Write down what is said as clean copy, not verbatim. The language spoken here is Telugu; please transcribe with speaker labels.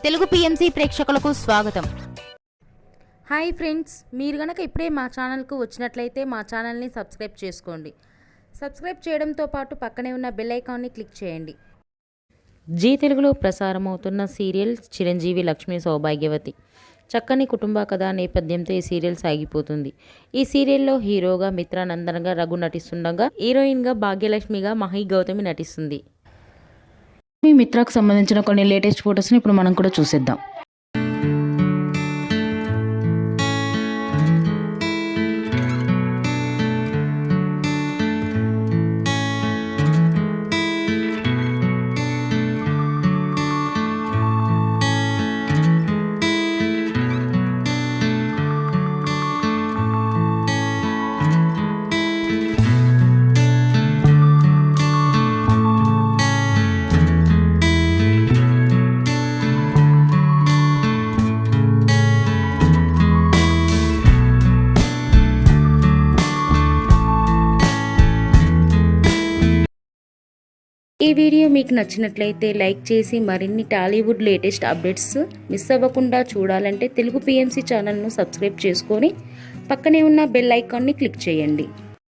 Speaker 1: తెలుగు పిఎంసి ప్రేక్షకులకు స్వాగతం.
Speaker 2: హాయ్ ఫ్రెండ్స్, మీరు గనక ఇప్పుడే మా ఛానల్కు వచ్చినట్లయితే మా ఛానల్ని సబ్స్క్రైబ్ చేసుకోండి. సబ్స్క్రైబ్ చేయడంతో పాటు పక్కనే ఉన్న బెల్ ఐకాన్ని క్లిక్ చేయండి.
Speaker 3: జీ తెలుగులో ప్రసారమవుతున్న సీరియల్ చిరంజీవి లక్ష్మీ సౌభాగ్యవతి. చక్కని కుటుంబ కథ నేపథ్యంతో ఈ సీరియల్ సాగిపోతుంది. ఈ సీరియల్లో హీరోగా మిత్రానందన్గా రఘు నటిస్తుండగా, హీరోయిన్గా భాగ్యలక్ష్మిగా మహి గౌతమి నటిస్తుంది.
Speaker 4: మీ మిత్రకు సంబంధించిన కొన్ని లేటెస్ట్ ఫొటోస్ని ఇప్పుడు మనం కూడా చూసేద్దాం.
Speaker 2: ఈ వీడియో మీకు నచ్చినట్లయితే లైక్ చేసి మరిన్ని టాలీవుడ్ లేటెస్ట్ అప్డేట్స్ మిస్ అవ్వకుండా చూడాలంటే తెలుగు పిఎంసి ఛానల్ను సబ్స్క్రైబ్ చేసుకొని పక్కనే ఉన్న బెల్ ఐకాన్ని క్లిక్ చేయండి.